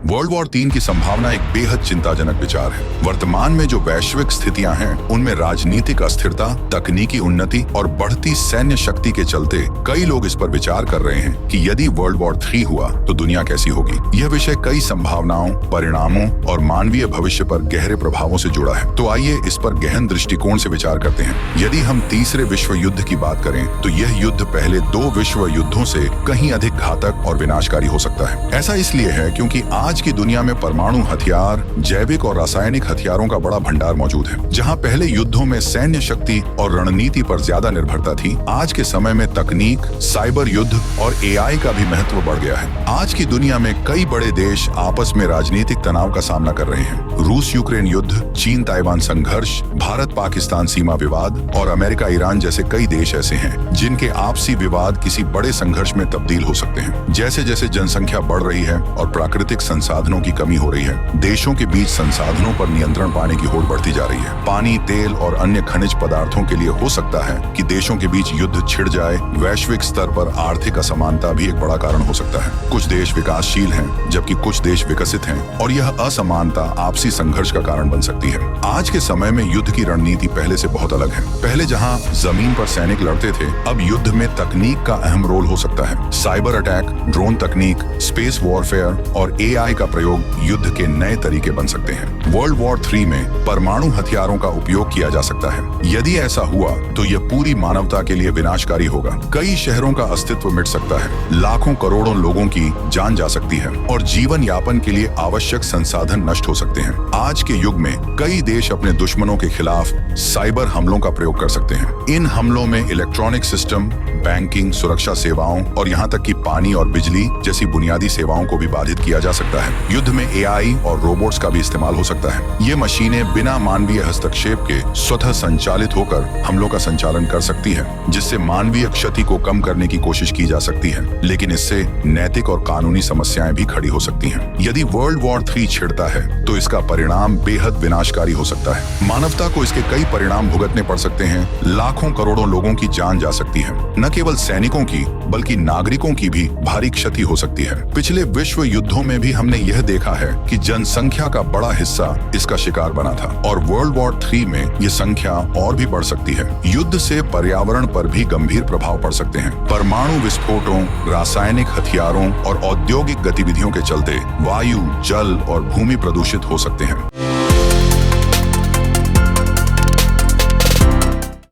World war 3 की संभावना एक बेहद चिंताजनक विचार है। वर्तमान में जो वैश्विक स्थितियां हैं, उनमें राजनीतिक अस्थिरता, तकनीकी उन्नति और बढ़ती सैन्य शक्ति के चलते कई लोग इस पर विचार कर रहे हैं कि यदि वर्ल्ड वॉर 3 हुआ तो दुनिया कैसी होगी। यह विषय कई संभावनाओं, परिणामों और मानवीय भविष्य पर गहरे प्रभावों से जुड़ा है। तो आइए इस पर गहन दृष्टिकोण से विचार करते हैं। यदि हम तीसरे विश्व युद्ध की बात करें तो यह युद्ध पहले 2 विश्व युद्धों से कहीं अधिक घातक और विनाशकारी हो सकता है। ऐसा इसलिए है क्योंकि आज की दुनिया में परमाणु हथियार, जैविक और रासायनिक हथियारों का बड़ा भंडार मौजूद है। जहां पहले युद्धों में सैन्य शक्ति और रणनीति पर ज्यादा निर्भरता थी, आज के समय में तकनीक, साइबर युद्ध और एआई का भी महत्व बढ़ गया है। आज की दुनिया में कई बड़े देश आपस में राजनीतिक तनाव का सामना कर रहे हैं। रूस यूक्रेन युद्ध, चीन ताइवान संघर्ष, भारत पाकिस्तान सीमा विवाद और अमेरिका ईरान जैसे कई देश ऐसे हैं जिनके आपसी विवाद किसी बड़े संघर्ष में तब्दील हो सकते हैं। जैसे जैसे जनसंख्या बढ़ रही है और प्राकृतिक संसाधनों की कमी हो रही है, देशों के बीच संसाधनों पर नियंत्रण पाने की होड़ बढ़ती जा रही है। पानी, तेल और अन्य खनिज पदार्थों के लिए हो सकता है कि देशों के बीच युद्ध छिड़ जाए। वैश्विक स्तर पर आर्थिक असमानता भी एक बड़ा कारण हो सकता है। कुछ देश विकासशील हैं जबकि कुछ देश विकसित हैं और यह असमानता आपसी संघर्ष का कारण बन सकती है। आज के समय में युद्ध की रणनीति पहले से बहुत अलग है। पहले जहां जमीन पर सैनिक लड़ते थे, अब युद्ध में तकनीक का अहम रोल हो सकता है। साइबर अटैक, ड्रोन तकनीक, स्पेस वॉरफेयर और एआई का प्रयोग युद्ध के नए तरीके बन सकते हैं। वर्ल्ड वॉर 3 में परमाणु हथियारों का उपयोग किया जा सकता है। यदि ऐसा हुआ तो यह पूरी मानवता के लिए विनाशकारी होगा। कई शहरों का अस्तित्व मिट सकता है, लाखों करोड़ों लोगों की जान जा सकती है और जीवन यापन के लिए आवश्यक संसाधन नष्ट हो सकते हैं। आज के युग में कई देश अपने दुश्मनों के खिलाफ साइबर हमलों का प्रयोग कर सकते हैं। इन हमलों में इलेक्ट्रॉनिक सिस्टम, बैंकिंग, सुरक्षा सेवाओं और यहाँ तक कि पानी और बिजली जैसी बुनियादी सेवाओं को भी बाधित किया जा सकता है। युद्ध में एआई और रोबोट्स का भी इस्तेमाल हो सकता है। ये मशीनें बिना मानवीय हस्तक्षेप के स्वतः संचालित होकर हमलों का संचालन कर सकती है, जिससे मानवीय क्षति को कम करने की कोशिश की जा सकती है। लेकिन इससे नैतिक और कानूनी समस्याएं भी खड़ी हो सकती हैं। यदि वर्ल्ड वॉर 3 छिड़ता है तो इसका परिणाम बेहद विनाशकारी हो सकता है। मानवता को इसके कई परिणाम भुगतने पड़ सकते हैं। लाखों करोड़ों लोगों की जान जा सकती है। न केवल सैनिकों की बल्कि नागरिकों की भी भारी क्षति हो सकती है। पिछले विश्व युद्धों में भी हमने यह देखा है कि जनसंख्या का बड़ा हिस्सा इसका शिकार बना था और वर्ल्ड वॉर 3 में यह संख्या और भी बढ़ सकती है। युद्ध से पर्यावरण पर भी गंभीर प्रभाव पड़ सकते हैं। परमाणु विस्फोटों, रासायनिक हथियारों और औद्योगिक गतिविधियों के चलते वायु, जल और भूमि प्रदूषित हो सकते हैं।